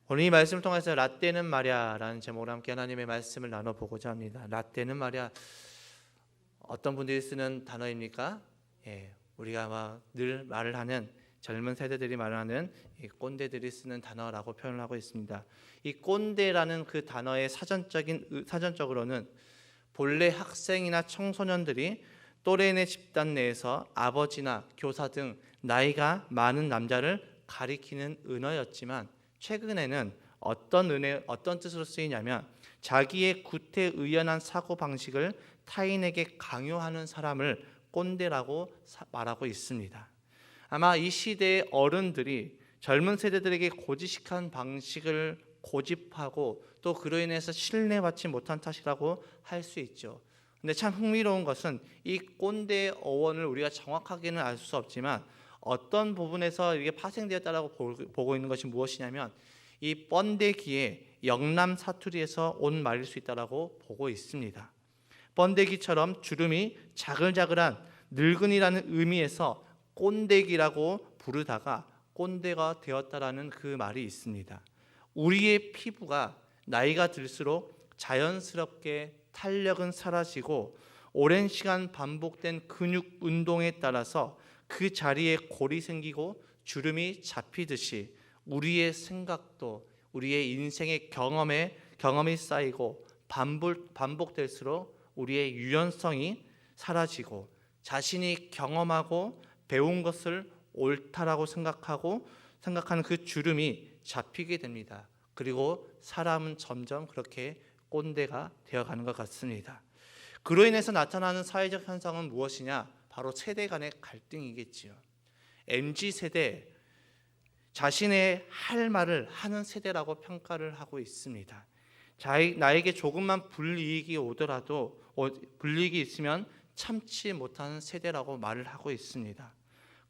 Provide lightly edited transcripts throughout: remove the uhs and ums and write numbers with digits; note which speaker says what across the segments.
Speaker 1: 오늘 이 말씀을 통해서 라떼는 말이야 라는 제목으로 함께 하나님의 말씀을 나눠보고자 합니다. 라떼는 말이야, 어떤 분들이 쓰는 단어입니까? 우리가 막 늘 말을 하는, 젊은 세대들이 말하는 이 꼰대들이 쓰는 단어라고 표현을 하고 있습니다. 이 꼰대라는 그 단어의 사전적으로는 본래 학생이나 청소년들이 또래의 집단 내에서 아버지나 교사 등 나이가 많은 남자를 가리키는 은어였지만, 최근에는 어떤 뜻으로 쓰이냐면 자기의 구태의연한 사고 방식을 타인에게 강요하는 사람을 꼰대라고 말하고 있습니다. 아마 이 시대의 어른들이 젊은 세대들에게 고지식한 방식을 고집하고 또 그로 인해서 신뢰받지 못한 탓이라고 할 수 있죠. 근데 참 흥미로운 것은 이 꼰대의 어원을 우리가 정확하게는 알 수 없지만 어떤 부분에서 이게 파생되었다라고 보고 있는 것이 무엇이냐면 이 번데기의 영남 사투리에서 온 말일 수 있다라고 보고 있습니다. 번데기처럼 주름이 자글자글한 늙은이라는 의미에서 꼰대기라고 부르다가 꼰대가 되었다라는 그 말이 있습니다. 우리의 피부가 나이가 들수록 자연스럽게 탄력은 사라지고 오랜 시간 반복된 근육 운동에 따라서 그 자리에 골이 생기고 주름이 잡히듯이 우리의 생각도 우리의 인생의 경험이 쌓이고 반복될수록 우리의 유연성이 사라지고 자신이 경험하고 배운 것을 옳다라고 생각하는 그 주름이 잡히게 됩니다. 그리고 사람은 점점 그렇게 꼰대가 되어가는 것 같습니다. 그로 인해서 나타나는 사회적 현상은 무엇이냐? 바로 세대 간의 갈등이겠지요. MZ세대, 자신의 할 말을 하는 세대라고 평가를 하고 있습니다. 나에게 조금만 불이익이 있으면 참지 못하는 세대라고 말을 하고 있습니다.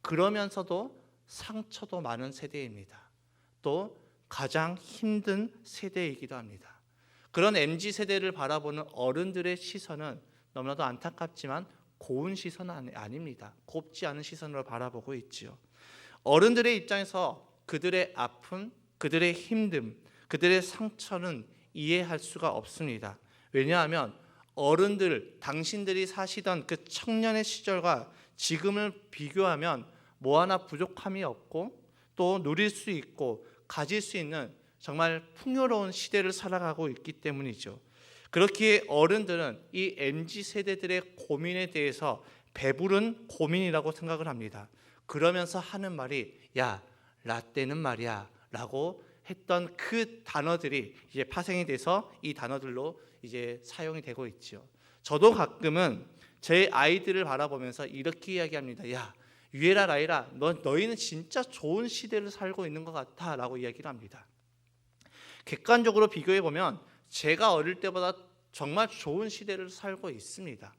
Speaker 1: 그러면서도 상처도 많은 세대입니다. 또 가장 힘든 세대이기도 합니다. 그런 MZ세대를 바라보는 어른들의 시선은 너무나도 안타깝지만 고운 시선은 아닙니다. 곱지 않은 시선으로 바라보고 있지요. 어른들의 입장에서 그들의 아픔, 그들의 힘듦, 그들의 상처는 이해할 수가 없습니다. 왜냐하면 어른들, 당신들이 사시던 그 청년의 시절과 지금을 비교하면 뭐 하나 부족함이 없고 또 누릴 수 있고 가질 수 있는 정말 풍요로운 시대를 살아가고 있기 때문이죠. 그렇기에 어른들은 이 MZ세대들의 고민에 대해서 배부른 고민이라고 생각을 합니다. 그러면서 하는 말이 야, 라떼는 말이야 라고 했던 그 단어들이 이제 파생이 돼서 이 단어들로 이제 사용이 되고 있죠. 저도 가끔은 제 아이들을 바라보면서 이렇게 이야기합니다. 야, 유에라 라이라, 너희는 진짜 좋은 시대를 살고 있는 것 같아 라고 이야기를 합니다. 객관적으로 비교해 보면 제가 어릴 때보다 정말 좋은 시대를 살고 있습니다.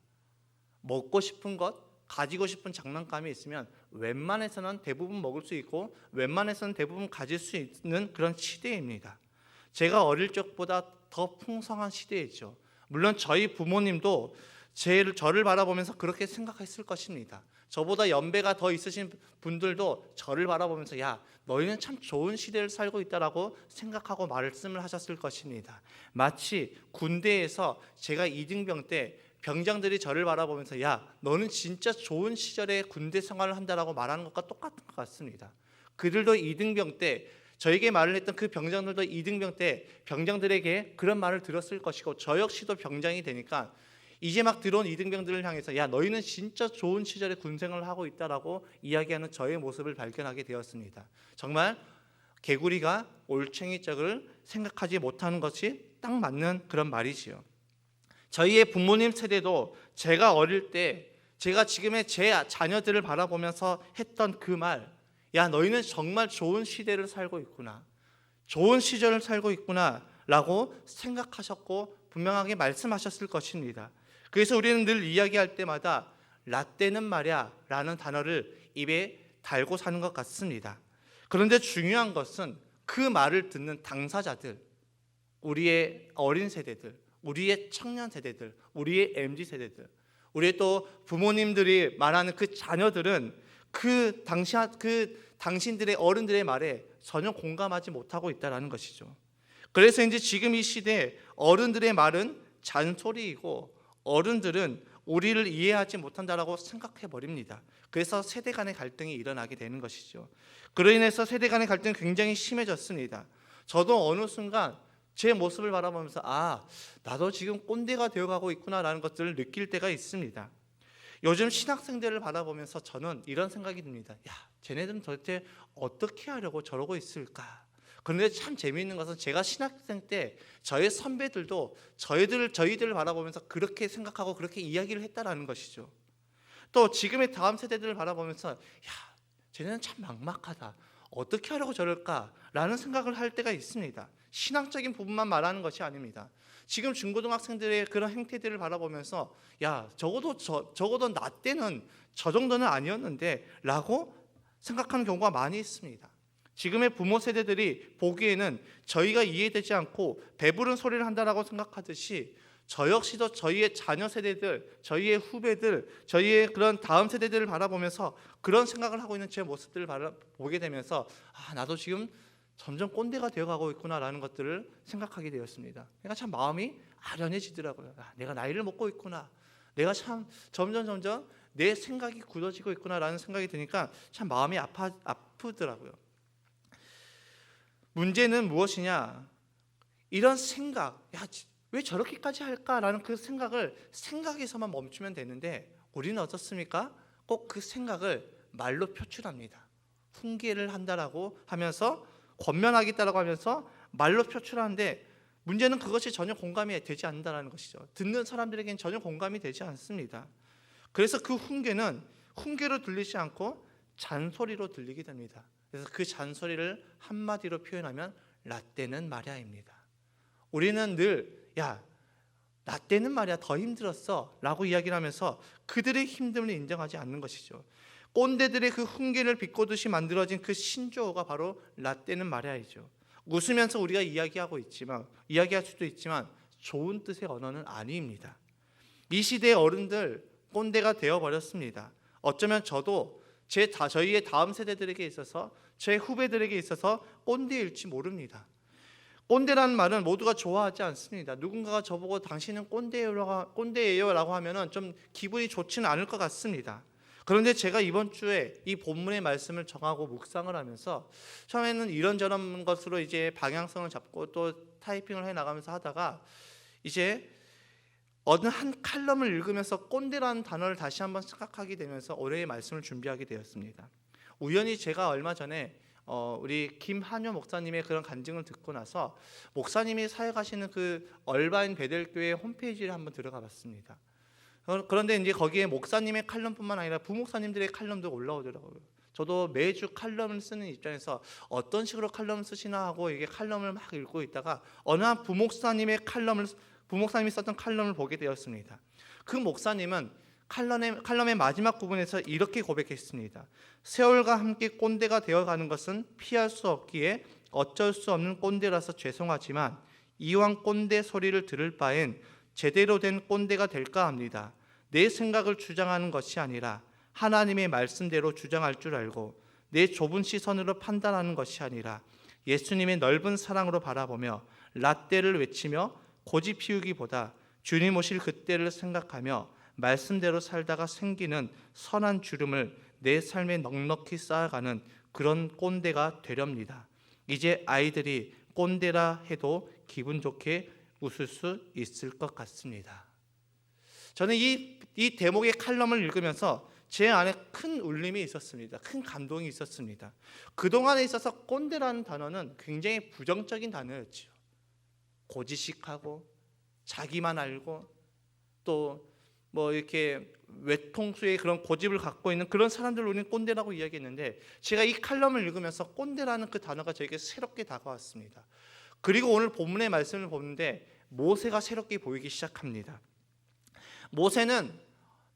Speaker 1: 먹고 싶은 것, 가지고 싶은 장난감이 있으면 웬만해서는 대부분 먹을 수 있고 웬만해서는 대부분 가질 수 있는 그런 시대입니다. 제가 어릴 적보다 더 풍성한 시대이죠. 물론 저희 부모님도 저를 바라보면서 그렇게 생각했을 것입니다. 저보다 연배가 더 있으신 분들도 저를 바라보면서 야, 너희는 참 좋은 시대를 살고 있다라고 생각하고 말씀을 하셨을 것입니다. 마치 군대에서 제가 이등병 때 병장들이 저를 바라보면서 야, 너는 진짜 좋은 시절에 군대 생활을 한다라고 말하는 것과 똑같은 것 같습니다. 그들도 이등병 때 저에게 말을 했던 그 병장들도 이등병 때 병장들에게 그런 말을 들었을 것이고 저 역시도 병장이 되니까 이제 막 들어온 이등병들을 향해서 야, 너희는 진짜 좋은 시절에 군생활을 하고 있다라고 이야기하는 저의 모습을 발견하게 되었습니다. 정말 개구리가 올챙이짝을 생각하지 못하는 것이 딱 맞는 그런 말이지요. 저희의 부모님 세대도 제가 어릴 때 제가 지금의 제 자녀들을 바라보면서 했던 그 말, 야, 너희는 정말 좋은 시대를 살고 있구나, 좋은 시절을 살고 있구나 라고 생각하셨고 분명하게 말씀하셨을 것입니다. 그래서 우리는 늘 이야기할 때마다 라떼는 말이야 라는 단어를 입에 달고 사는 것 같습니다. 그런데 중요한 것은 그 말을 듣는 당사자들, 우리의 어린 세대들, 우리의 청년 세대들, 우리의 MZ 세대들, 우리의 또 부모님들이 말하는 그 자녀들은 그 당신들의 어른들의 말에 전혀 공감하지 못하고 있다는 것이죠. 그래서 이제 지금 이 시대에 어른들의 말은 잔소리이고 어른들은 우리를 이해하지 못한다라고 생각해 버립니다. 그래서 세대 간의 갈등이 일어나게 되는 것이죠. 그로 인해서 세대 간의 갈등이 굉장히 심해졌습니다. 저도 어느 순간 제 모습을 바라보면서 나도 지금 꼰대가 되어가고 있구나라는 것들을 느낄 때가 있습니다. 요즘 신학생들을 바라보면서 저는 이런 생각이 듭니다. 쟤네들은 도대체 어떻게 하려고 저러고 있을까? 그런데 참 재미있는 것은 제가 신학생 때 저의 선배들도 저희들을 바라보면서 그렇게 생각하고 그렇게 이야기를 했다라는 것이죠. 또 지금의 다음 세대들을 바라보면서 쟤네는 참 막막하다. 어떻게 하려고 저럴까라는 생각을 할 때가 있습니다. 신앙적인 부분만 말하는 것이 아닙니다. 지금 중고등학생들의 그런 행태들을 바라보면서 적어도 나 때는 저 정도는 아니었는데 라고 생각하는 경우가 많이 있습니다. 지금의 부모 세대들이 보기에는 저희가 이해되지 않고 배부른 소리를 한다라고 생각하듯이 저 역시도 저희의 자녀 세대들, 저희의 후배들, 저희의 그런 다음 세대들을 바라보면서 그런 생각을 하고 있는 제 모습들을 보게 되면서 나도 지금 점점 꼰대가 되어가고 있구나라는 것들을 생각하게 되었습니다. 그러니까 참 마음이 아련해지더라고요. 내가 나이를 먹고 있구나. 내가 참 점점 내 생각이 굳어지고 있구나라는 생각이 드니까 참 마음이 아프더라고요. 문제는 무엇이냐? 이런 생각, 왜 저렇게까지 할까라는 그 생각을 생각에서만 멈추면 되는데 우리는 어떻습니까? 꼭 그 생각을 말로 표출합니다. 훈계를 한다라고 하면서 권면하겠다라고 하면서 말로 표출하는데 문제는 그것이 전혀 공감이 되지 않는다는 것이죠. 듣는 사람들에게는 전혀 공감이 되지 않습니다. 그래서 그 훈계는 훈계로 들리지 않고 잔소리로 들리게 됩니다. 그래서 그 잔소리를 한마디로 표현하면 라떼는 말야입니다. 우리는 늘 나 때는 말이야 더 힘들었어 라고 이야기를 하면서 그들의 힘듦을 인정하지 않는 것이죠. 꼰대들의 그 훈계를 비꼬듯이 만들어진 그 신조어가 바로 라떼는 말야이죠. 웃으면서 우리가 이야기할 수도 있지만 좋은 뜻의 언어는 아닙니다. 이 시대의 어른들 꼰대가 되어버렸습니다. 어쩌면 저도 저희의 다음 세대들에게 있어서 제 후배들에게 있어서 꼰대일지 모릅니다. 꼰대라는 말은 모두가 좋아하지 않습니다. 누군가가 저보고 당신은 꼰대예요 라고 하면 좀 기분이 좋지는 않을 것 같습니다. 그런데 제가 이번 주에 이 본문의 말씀을 정하고 묵상을 하면서 처음에는 이런저런 것으로 이제 방향성을 잡고 또 타이핑을 해 나가면서 하다가 이제 어느 한 칼럼을 읽으면서 꼰대라는 단어를 다시 한번 생각하게 되면서 올해의 말씀을 준비하게 되었습니다. 우연히 제가 얼마 전에 우리 김한효 목사님의 그런 간증을 듣고 나서 목사님이 사역하시는 그 얼바인 베델교회 홈페이지를 한번 들어가 봤습니다. 그런데 이제 거기에 목사님의 칼럼뿐만 아니라 부목사님들의 칼럼도 올라오더라고요. 저도 매주 칼럼을 쓰는 입장에서 어떤 식으로 칼럼을 쓰시나 하고 이게 칼럼을 막 읽고 있다가 어느 한 부목사님이 썼던 칼럼을 보게 되었습니다. 그 목사님은 칼럼의 마지막 부분에서 이렇게 고백했습니다. 세월과 함께 꼰대가 되어가는 것은 피할 수 없기에 어쩔 수 없는 꼰대라서 죄송하지만 이왕 꼰대 소리를 들을 바엔 제대로 된 꼰대가 될까 합니다. 내 생각을 주장하는 것이 아니라 하나님의 말씀대로 주장할 줄 알고 내 좁은 시선으로 판단하는 것이 아니라 예수님의 넓은 사랑으로 바라보며 라떼를 외치며 고집 피우기보다 주님 오실 그때를 생각하며 말씀대로 살다가 생기는 선한 주름을 내 삶에 넉넉히 쌓아가는 그런 꼰대가 되렵니다. 이제 아이들이 꼰대라 해도 기분 좋게 웃을 수 있을 것 같습니다. 저는 이 대목의 칼럼을 읽으면서 제 안에 큰 울림이 있었습니다. 큰 감동이 있었습니다. 그동안에 있어서 꼰대라는 단어는 굉장히 부정적인 단어였죠. 고지식하고 자기만 알고 또 이렇게 외통수의 그런 고집을 갖고 있는 그런 사람들을 우리는 꼰대라고 이야기했는데 제가 이 칼럼을 읽으면서 꼰대라는 그 단어가 저에게 새롭게 다가왔습니다. 그리고 오늘 본문의 말씀을 보는데 모세가 새롭게 보이기 시작합니다. 모세는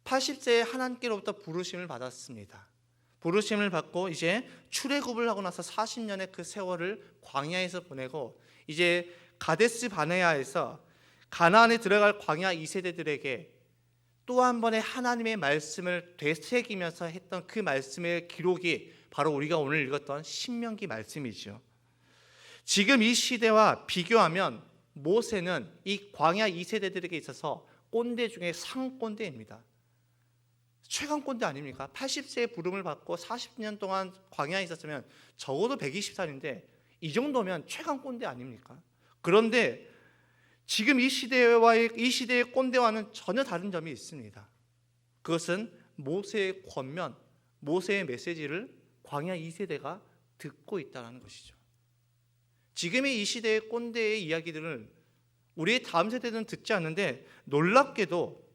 Speaker 1: 80세에 하나님께로부터 부르심을 받았습니다. 부르심을 받고 이제 출애굽을 하고 나서 40년의 그 세월을 광야에서 보내고 이제 가데스 바네아에서 가나안에 들어갈 광야 2세대들에게 또 한 번의 하나님의 말씀을 되새기면서 했던 그 말씀의 기록이 바로 우리가 오늘 읽었던 신명기 말씀이죠. 지금 이 시대와 비교하면 모세는 이 광야 2세대들에게 있어서 꼰대 중에 상꼰대입니다. 최강 꼰대 아닙니까? 80세의 부름을 받고 40년 동안 광야에 있었으면 적어도 120살인데 이 정도면 최강 꼰대 아닙니까? 그런데 지금 이 시대의 꼰대와는 전혀 다른 점이 있습니다. 그것은 모세의 권면, 모세의 메시지를 광야 2세대가 듣고 있다는 것이죠. 지금의 이 시대의 꼰대의 이야기들을 우리의 다음 세대들은 듣지 않는데, 놀랍게도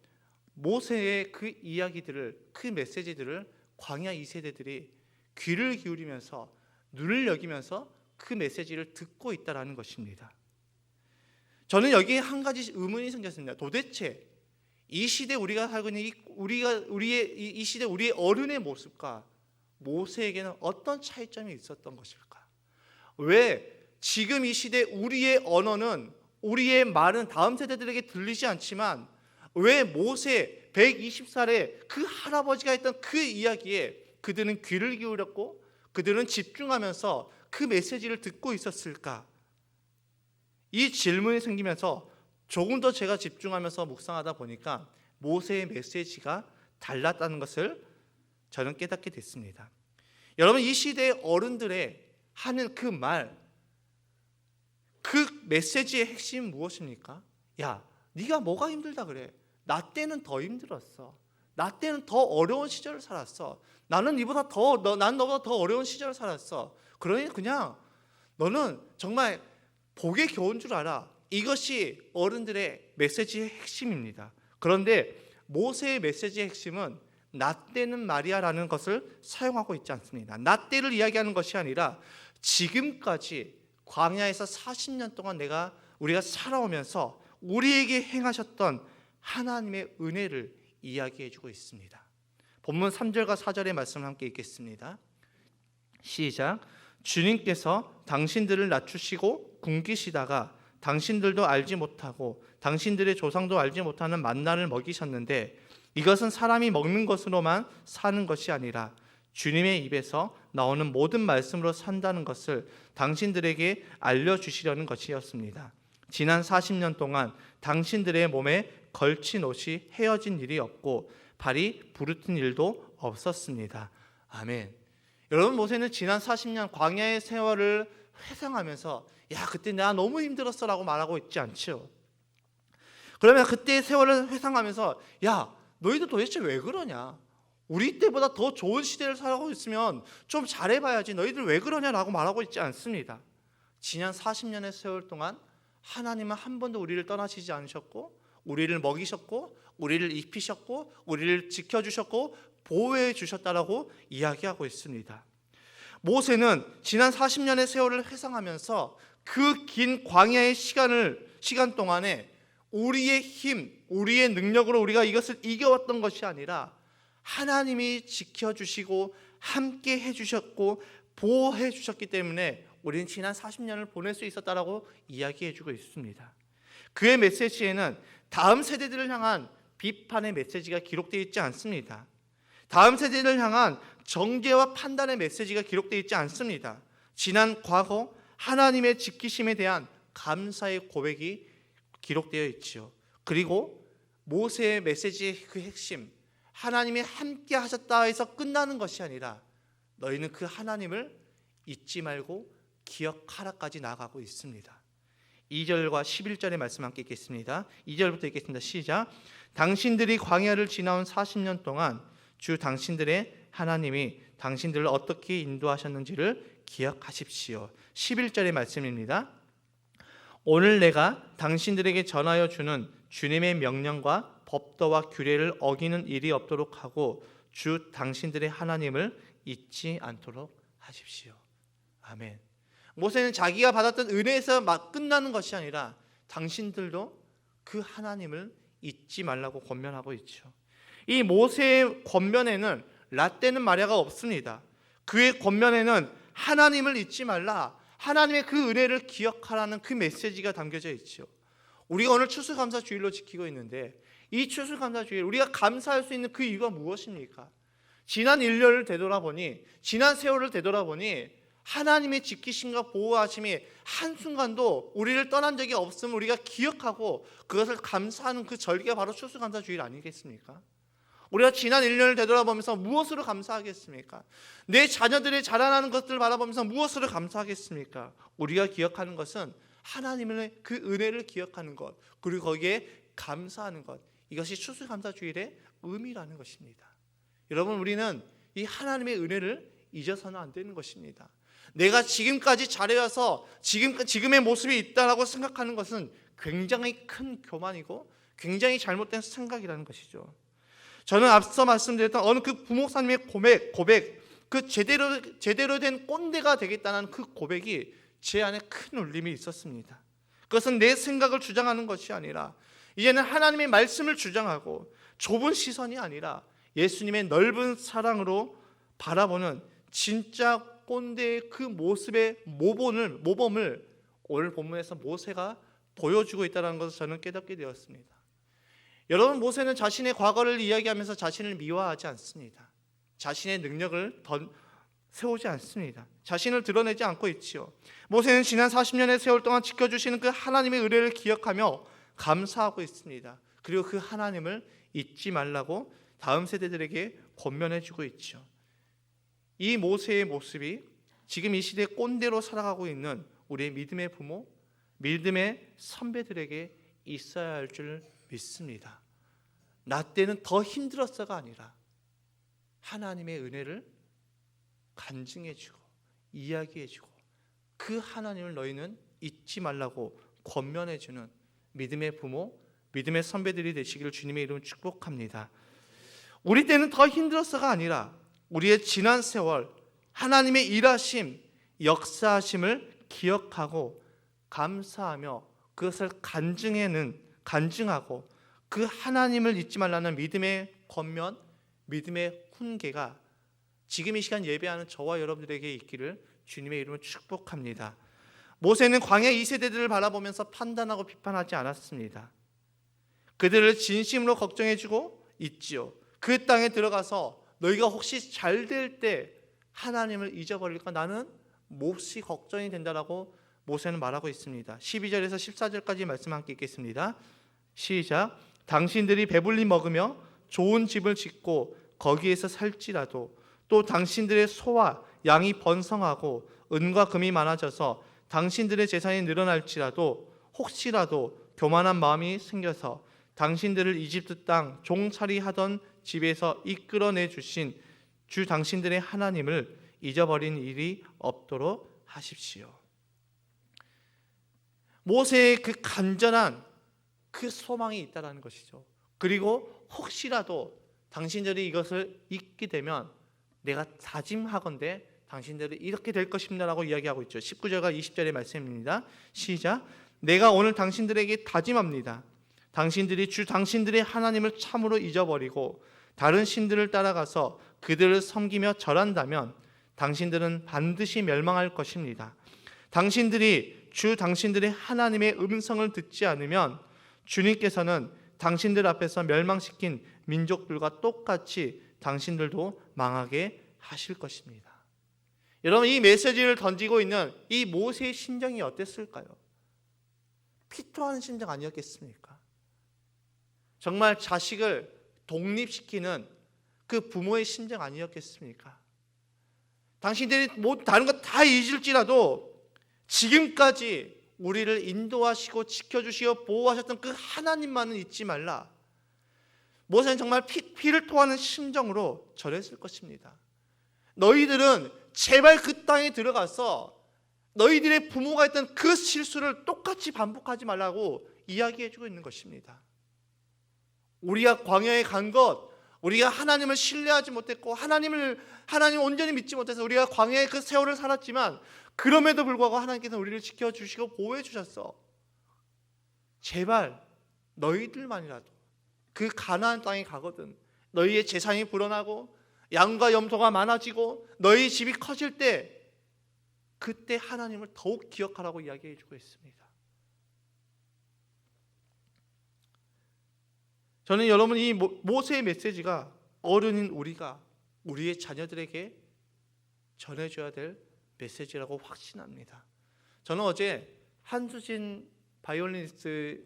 Speaker 1: 모세의 그 이야기들을, 그 메시지들을 광야 2세대들이 귀를 기울이면서 눈을 여기면서 그 메시지를 듣고 있다는 것입니다. 저는 여기에 한 가지 의문이 생겼습니다. 도대체 이 시대 우리가 살고 있는 이 시대 우리의 어른의 모습과 모세에게는 어떤 차이점이 있었던 것일까? 왜 지금 이 시대 우리의 언어는, 우리의 말은 다음 세대들에게 들리지 않지만 왜 모세 120살의 그 할아버지가 했던 그 이야기에 그들은 귀를 기울였고 그들은 집중하면서 그 메시지를 듣고 있었을까? 이 질문이 생기면서 조금 더 제가 집중하면서 묵상하다 보니까 모세의 메시지가 달랐다는 것을 저는 깨닫게 됐습니다. 여러분, 이 시대의 어른들의 하는 그 말, 그 메시지의 핵심은 무엇입니까? 야, 네가 뭐가 힘들다 그래? 나 때는 더 힘들었어. 나 때는 더 어려운 시절을 살았어. 난 너보다 더 어려운 시절을 살았어. 그러니 그냥 너는 정말 복에 겨운 줄 알아. 이것이 어른들의 메시지의 핵심입니다. 그런데 모세의 메시지의 핵심은 나 때는 말이야라는 것을 사용하고 있지 않습니다. 나 때를 이야기하는 것이 아니라 지금까지 광야에서 40년 동안 우리가 살아오면서 우리에게 행하셨던 하나님의 은혜를 이야기해주고 있습니다. 본문 3절과 4절의 말씀을 함께 읽겠습니다. 시작. 주님께서 당신들을 낮추시고 굶기시다가 당신들도 알지 못하고 당신들의 조상도 알지 못하는 만나를 먹이셨는데 이것은 사람이 먹는 것으로만 사는 것이 아니라 주님의 입에서 나오는 모든 말씀으로 산다는 것을 당신들에게 알려주시려는 것이었습니다. 지난 40년 동안 당신들의 몸에 걸친 옷이 헤어진 일이 없고 발이 부르튼 일도 없었습니다. 아멘. 여러분, 모세는 지난 40년 광야의 세월을 회상하면서 야, 그때 내가 너무 힘들었어 라고 말하고 있지 않죠. 그러면 그때의 세월을 회상하면서 야, 너희들 도대체 왜 그러냐? 우리 때보다 더 좋은 시대를 살아가고 있으면 좀 잘해봐야지. 너희들 왜 그러냐라고 말하고 있지 않습니다. 지난 40년의 세월 동안 하나님은 한 번도 우리를 떠나시지 않으셨고 우리를 먹이셨고 우리를 입히셨고 우리를 지켜주셨고 보호해 주셨다라고 이야기하고 있습니다. 모세는 지난 40년의 세월을 회상하면서 그 긴 광야의 시간 동안에 우리의 힘, 우리의 능력으로 우리가 이것을 이겨왔던 것이 아니라 하나님이 지켜주시고 함께 해주셨고 보호해 주셨기 때문에 우리는 지난 40년을 보낼 수 있었다라고 이야기해주고 있습니다. 그의 메시지에는 다음 세대들을 향한 비판의 메시지가 기록되어 있지 않습니다. 다음 세대를 향한 정죄와 판단의 메시지가 기록되어 있지 않습니다. 지난 과거 하나님의 지키심에 대한 감사의 고백이 기록되어 있지요. 그리고 모세의 메시지의 그 핵심, 하나님이 함께 하셨다 해서 끝나는 것이 아니라 너희는 그 하나님을 잊지 말고 기억하라까지 나아가고 있습니다. 2절과 11절의 말씀 함께 읽겠습니다. 2절부터 읽겠습니다. 시작. 당신들이 광야를 지나온 40년 동안 주 당신들의 하나님이 당신들을 어떻게 인도하셨는지를 기억하십시오. 11절의 말씀입니다. 오늘 내가 당신들에게 전하여 주는 주님의 명령과 법도와 규례를 어기는 일이 없도록 하고 주 당신들의 하나님을 잊지 않도록 하십시오. 아멘. 모세는 자기가 받았던 은혜에서 막 끝나는 것이 아니라 당신들도 그 하나님을 잊지 말라고 권면하고 있죠. 이 모세의 권면에는 라떼는 마랴가 없습니다. 그의 권면에는 하나님을 잊지 말라, 하나님의 그 은혜를 기억하라는 그 메시지가 담겨져 있죠. 우리가 오늘 추수감사 주일로 지키고 있는데 이 추수감사 주일 우리가 감사할 수 있는 그 이유가 무엇입니까? 지난 1년을 되돌아보니, 지난 세월을 되돌아보니 하나님의 지키심과 보호하심이 한순간도 우리를 떠난 적이 없음을 우리가 기억하고 그것을 감사하는 그 절기가 바로 추수감사주일 아니겠습니까? 우리가 지난 1년을 되돌아보면서 무엇으로 감사하겠습니까? 내 자녀들의 자라나는 것들을 바라보면서 무엇으로 감사하겠습니까? 우리가 기억하는 것은 하나님의 그 은혜를 기억하는 것, 그리고 거기에 감사하는 것, 이것이 추수감사주일의 의미라는 것입니다. 여러분, 우리는 이 하나님의 은혜를 잊어서는 안 되는 것입니다. 내가 지금까지 잘해와서 지금의 모습이 있다라고 생각하는 것은 굉장히 큰 교만이고 굉장히 잘못된 생각이라는 것이죠. 저는 앞서 말씀드렸던 어느 그 부목사님의 고백, 그 제대로 된 꼰대가 되겠다는 그 고백이 제 안에 큰 울림이 있었습니다. 그것은 내 생각을 주장하는 것이 아니라 이제는 하나님의 말씀을 주장하고 좁은 시선이 아니라 예수님의 넓은 사랑으로 바라보는 진짜 꼰대의 그 모습의 모범을 오늘 본문에서 모세가 보여주고 있다는 것을 저는 깨닫게 되었습니다. 여러분, 모세는 자신의 과거를 이야기하면서 자신을 미화하지 않습니다. 자신의 능력을 세우지 않습니다. 자신을 드러내지 않고 있지요. 모세는 지난 40년의 세월 동안 지켜주시는 그 하나님의 은혜를 기억하며 감사하고 있습니다. 그리고 그 하나님을 잊지 말라고 다음 세대들에게 권면해주고 있죠. 이 모세의 모습이 지금 이 시대 꼰대로 살아가고 있는 우리의 믿음의 부모, 믿음의 선배들에게 있어야 할 줄 믿습니다. 나 때는 더 힘들었어가 아니라 하나님의 은혜를 간증해주고 이야기해주고 그 하나님을 너희는 잊지 말라고 권면해주는 믿음의 부모, 믿음의 선배들이 되시기를 주님의 이름으로 축복합니다. 우리 때는 더 힘들었어가 아니라 우리의 지난 세월 하나님의 일하심, 역사하심을 기억하고 감사하며 그것을 간증하고 그 하나님을 잊지 말라는 믿음의 권면, 믿음의 훈계가 지금 이 시간 예배하는 저와 여러분들에게 있기를 주님의 이름으로 축복합니다. 모세는 광야 2세대들을 바라보면서 판단하고 비판하지 않았습니다. 그들을 진심으로 걱정해주고 있지요. 그 땅에 들어가서 너희가 혹시 잘 될 때 하나님을 잊어버릴까 나는 몹시 걱정이 된다라고 모세는 말하고 있습니다. 12절에서 14절까지 말씀 함께 읽겠습니다. 시작. 당신들이 배불리 먹으며 좋은 집을 짓고 거기에서 살지라도 또 당신들의 소와 양이 번성하고 은과 금이 많아져서 당신들의 재산이 늘어날지라도 혹시라도 교만한 마음이 생겨서 당신들을 이집트 땅 종살이 하던 집에서 이끌어내 주신 주 당신들의 하나님을 잊어버린 일이 없도록 하십시오. 모세의 그 간절한 그 소망이 있다는 것이죠. 그리고 혹시라도 당신들이 이것을 잊게 되면 내가 다짐하건대 당신들이 이렇게 될 것입니다라고 이야기하고 있죠. 19절과 20절의 말씀입니다. 시작. 내가 오늘 당신들에게 다짐합니다. 당신들이 주 당신들의 하나님을 참으로 잊어버리고 다른 신들을 따라가서 그들을 섬기며 절한다면 당신들은 반드시 멸망할 것입니다. 당신들이 주 당신들의 하나님의 음성을 듣지 않으면 주님께서는 당신들 앞에서 멸망시킨 민족들과 똑같이 당신들도 망하게 하실 것입니다. 여러분, 이 메시지를 던지고 있는 이 모세의 심정이 어땠을까요? 피토하는 심정 아니었겠습니까? 정말 자식을 독립시키는 그 부모의 심정 아니었겠습니까? 당신들이 뭐 다른 거 다 잊을지라도 지금까지 우리를 인도하시고 지켜주시고 보호하셨던 그 하나님만은 잊지 말라. 모세는 정말 피를 토하는 심정으로 절했을 것입니다. 너희들은 제발 그 땅에 들어가서 너희들의 부모가 했던 그 실수를 똑같이 반복하지 말라고 이야기해주고 있는 것입니다. 우리가 광야에 간 것, 우리가 하나님을 신뢰하지 못했고 하나님 온전히 믿지 못해서 우리가 광야의 그 세월을 살았지만 그럼에도 불구하고 하나님께서 우리를 지켜주시고 보호해 주셨어. 제발 너희들만이라도 그 가나안 땅에 가거든 너희의 재산이 불어나고 양과 염소가 많아지고 너희 집이 커질 때 그때 하나님을 더욱 기억하라고 이야기해 주고 있습니다. 저는 여러분 이 모세의 메시지가 어른인 우리가 우리의 자녀들에게 전해줘야 될 메시지라고 확신합니다. 저는 어제 한수진 바이올리니스트의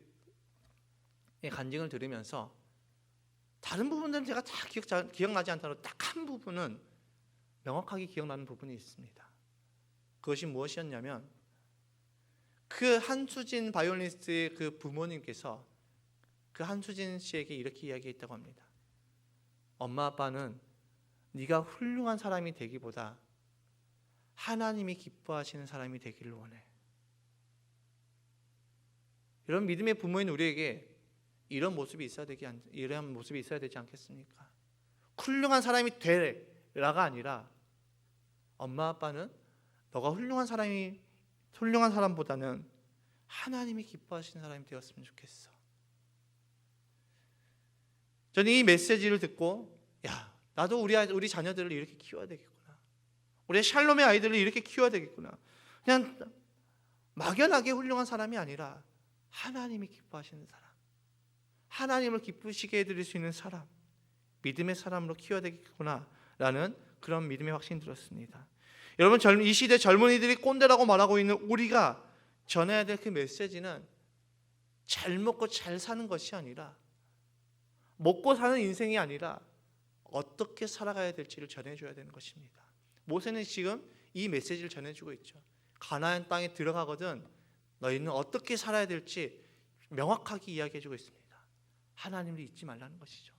Speaker 1: 간증을 들으면서 다른 부분들은 제가 다 기억나지 않더라도 딱 한 부분은 명확하게 기억나는 부분이 있습니다. 그것이 무엇이었냐면 그 한수진 바이올리니스트의 그 부모님께서 그 한수진 씨에게 이렇게 이야기했다고 합니다. 엄마 아빠는 네가 훌륭한 사람이 되기보다 하나님이 기뻐하시는 사람이 되기를 원해. 이런 믿음의 부모인 우리에게 이런 모습이 있어야 되지 않겠습니까? 훌륭한 사람이 되라가 아니라 엄마 아빠는 너가 훌륭한 사람보다는 하나님이 기뻐하시는 사람이 되었으면 좋겠어. 저는 이 메시지를 듣고 나도 우리 자녀들을 이렇게 키워야 되겠구나. 우리 샬롬의 아이들을 이렇게 키워야 되겠구나. 그냥 막연하게 훌륭한 사람이 아니라 하나님이 기뻐하시는 사람, 하나님을 기쁘시게 해드릴 수 있는 사람, 믿음의 사람으로 키워야 되겠구나라는 그런 믿음의 확신이 들었습니다. 여러분, 이 시대 젊은이들이 꼰대라고 말하고 있는 우리가 전해야 될 그 메시지는 잘 먹고 잘 사는 것이 아니라, 먹고 사는 인생이 아니라 어떻게 살아가야 될지를 전해줘야 되는 것입니다. 모세는 지금 이 메시지를 전해주고 있죠. 가나안 땅에 들어가거든 너희는 어떻게 살아야 될지 명확하게 이야기해주고 있습니다. 하나님을 잊지 말라는 것이죠.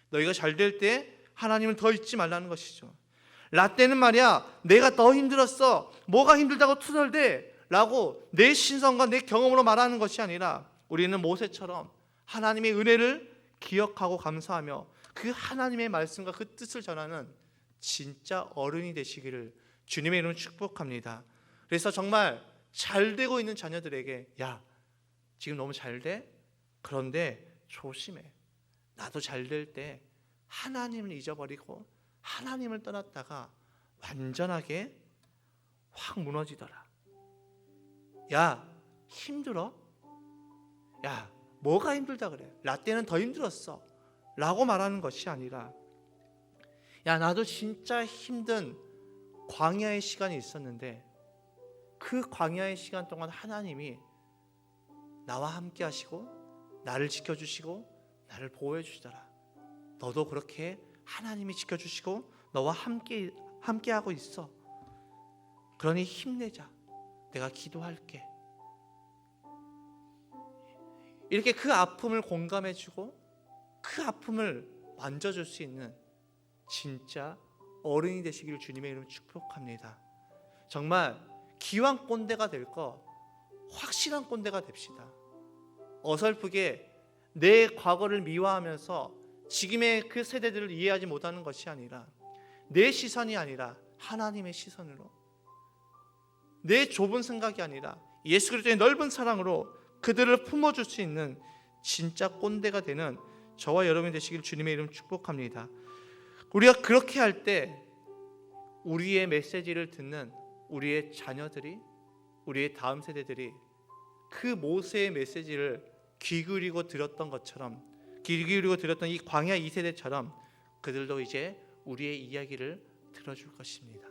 Speaker 1: 너희가 잘 될 때 하나님을 더 잊지 말라는 것이죠. 라떼는 말이야, 내가 더 힘들었어, 뭐가 힘들다고 투덜대 라고 내 신성과 내 경험으로 말하는 것이 아니라 우리는 모세처럼 하나님의 은혜를 기억하고 감사하며 그 하나님의 말씀과 그 뜻을 전하는 진짜 어른이 되시기를 주님의 이름으로 축복합니다. 그래서 정말 잘 되고 있는 자녀들에게 지금 너무 잘 돼? 그런데 조심해. 나도 잘 될 때 하나님을 잊어버리고 하나님을 떠났다가 완전하게 확 무너지더라. 힘들어? 뭐가 힘들다 그래? 라떼는 더 힘들었어 라고 말하는 것이 아니라 나도 진짜 힘든 광야의 시간이 있었는데 그 광야의 시간 동안 하나님이 나와 함께 하시고 나를 지켜주시고 나를 보호해 주시더라. 너도 그렇게 하나님이 지켜주시고 너와 함께하고 있어. 그러니 힘내자. 내가 기도할게. 이렇게 그 아픔을 공감해주고 그 아픔을 만져줄 수 있는 진짜 어른이 되시기를 주님의 이름으로 축복합니다. 정말 기왕 꼰대가 될 거 확실한 꼰대가 됩시다. 어설프게 내 과거를 미화하면서 지금의 그 세대들을 이해하지 못하는 것이 아니라 내 시선이 아니라 하나님의 시선으로, 내 좁은 생각이 아니라 예수 그리스도의 넓은 사랑으로 그들을 품어줄 수 있는 진짜 꼰대가 되는 저와 여러분이 되시길 주님의 이름 축복합니다. 우리가 그렇게 할 때 우리의 메시지를 듣는 우리의 자녀들이, 우리의 다음 세대들이 그 모세의 메시지를 귀 기울이고 들었던 것처럼, 귀 기울이고 들었던 이 광야 2세대처럼 그들도 이제 우리의 이야기를 들어줄 것입니다.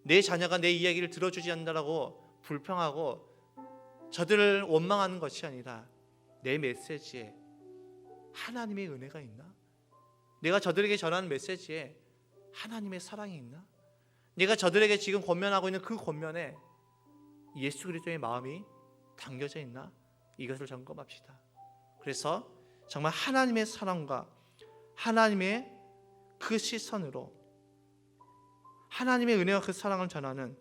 Speaker 1: 내 자녀가 내 이야기를 들어주지 않는다고 불평하고 저들을 원망하는 것이 아니라 내 메시지에 하나님의 은혜가 있나? 내가 저들에게 전하는 메시지에 하나님의 사랑이 있나? 내가 저들에게 지금 권면하고 있는 그 권면에 예수 그리스도의 마음이 담겨져 있나? 이것을 점검합시다. 그래서 정말 하나님의 사랑과 하나님의 그 시선으로 하나님의 은혜와 그 사랑을 전하는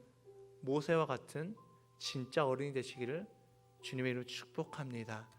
Speaker 1: 모세와 같은 진짜 어른이 되시기를 주님의 이름으로 축복합니다.